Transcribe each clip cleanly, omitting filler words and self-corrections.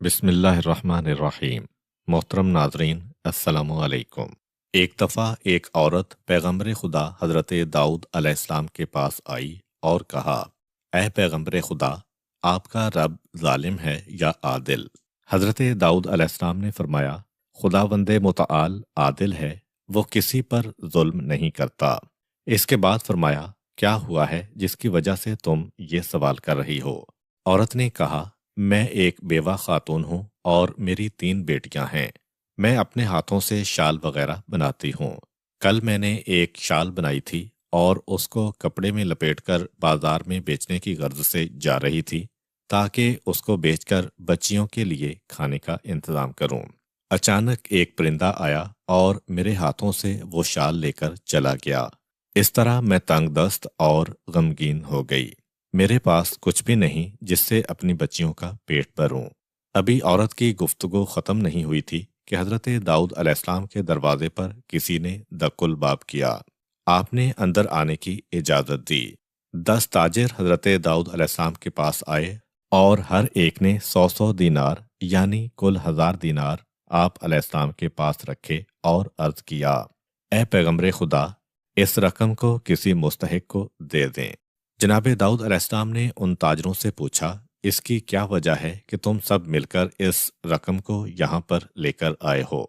بسم اللہ الرحمن الرحیم۔ محترم ناظرین، السلام علیکم۔ ایک دفعہ ایک عورت پیغمبر خدا حضرت داؤد علیہ السلام کے پاس آئی اور کہا، اے پیغمبر خدا، آپ کا رب ظالم ہے یا عادل؟ حضرت داؤد علیہ السلام نے فرمایا، خداوند متعال عادل ہے، وہ کسی پر ظلم نہیں کرتا۔ اس کے بعد فرمایا، کیا ہوا ہے جس کی وجہ سے تم یہ سوال کر رہی ہو؟ عورت نے کہا، میں ایک بیوہ خاتون ہوں اور میری 3 بیٹیاں ہیں۔ میں اپنے ہاتھوں سے شال وغیرہ بناتی ہوں۔ کل میں نے ایک شال بنائی تھی اور اس کو کپڑے میں لپیٹ کر بازار میں بیچنے کی غرض سے جا رہی تھی تاکہ اس کو بیچ کر بچیوں کے لیے کھانے کا انتظام کروں۔ اچانک ایک پرندہ آیا اور میرے ہاتھوں سے وہ شال لے کر چلا گیا۔ اس طرح میں تنگ دست اور غمگین ہو گئی۔ میرے پاس کچھ بھی نہیں جس سے اپنی بچیوں کا پیٹ بھروں۔ ابھی عورت کی گفتگو ختم نہیں ہوئی تھی کہ حضرت داؤد علیہ السلام کے دروازے پر کسی نے دق الباب کیا۔ آپ نے اندر آنے کی اجازت دی۔ 10 تاجر حضرت داؤد علیہ السلام کے پاس آئے اور ہر ایک نے 100 دینار یعنی کل 1000 دینار آپ علیہ السلام کے پاس رکھے اور عرض کیا، اے پیغمبر خدا، اس رقم کو کسی مستحق کو دے دیں۔ جناب داؤد علیہ السلام نے ان تاجروں سے پوچھا، اس کی کیا وجہ ہے کہ تم سب مل کر اس رقم کو یہاں پر لے کر آئے ہو؟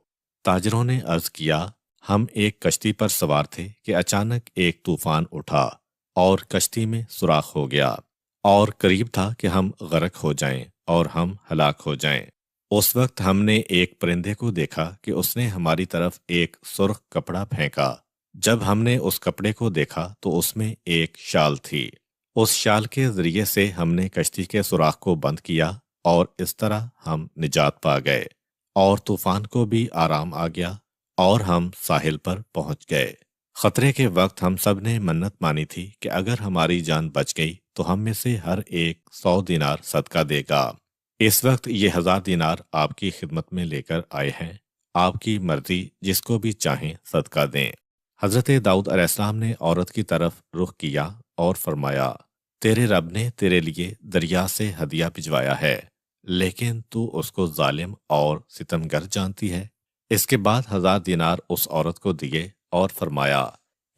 تاجروں نے عرض کیا، ہم ایک کشتی پر سوار تھے کہ اچانک ایک طوفان اٹھا اور کشتی میں سوراخ ہو گیا اور قریب تھا کہ ہم غرق ہو جائیں اور ہم ہلاک ہو جائیں۔ اس وقت ہم نے ایک پرندے کو دیکھا کہ اس نے ہماری طرف ایک سرخ کپڑا پھینکا۔ جب ہم نے اس کپڑے کو دیکھا تو اس میں ایک شال تھی۔ اس شال کے ذریعے سے ہم نے کشتی کے سوراخ کو بند کیا اور اس طرح ہم نجات پا گئے اور طوفان کو بھی آرام آ گیا اور ہم ساحل پر پہنچ گئے۔ خطرے کے وقت ہم سب نے منت مانی تھی کہ اگر ہماری جان بچ گئی تو ہم میں سے ہر ایک 100 دینار صدقہ دے گا۔ اس وقت یہ 1000 دینار آپ کی خدمت میں لے کر آئے ہیں، آپ کی مرضی، جس کو بھی چاہیں صدقہ دیں۔ حضرت داؤد علیہ السلام نے عورت کی طرف رخ کیا اور فرمایا، تیرے رب نے تیرے لیے دریا سے ہدیہ بھجوایا ہے، لیکن تو اس کو ظالم اور ستمگر جانتی ہے۔ اس کے بعد 1000 دینار اس عورت کو دیے اور فرمایا،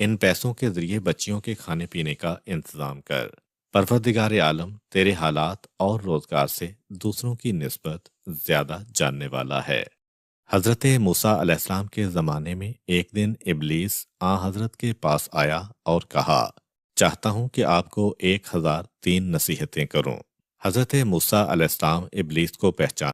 ان پیسوں کے ذریعے بچیوں کے کھانے پینے کا انتظام کر۔ پروردگار عالم تیرے حالات اور روزگار سے دوسروں کی نسبت زیادہ جاننے والا ہے۔ حضرت موسیٰ علیہ السلام کے زمانے میں ایک دن ابلیس حضرت کے پاس آیا اور کہا، چاہتا ہوں کہ آپ کو 1003 نصیحتیں کروں۔ حضرت موسیٰ علیہ السلام ابلیس کو پہچان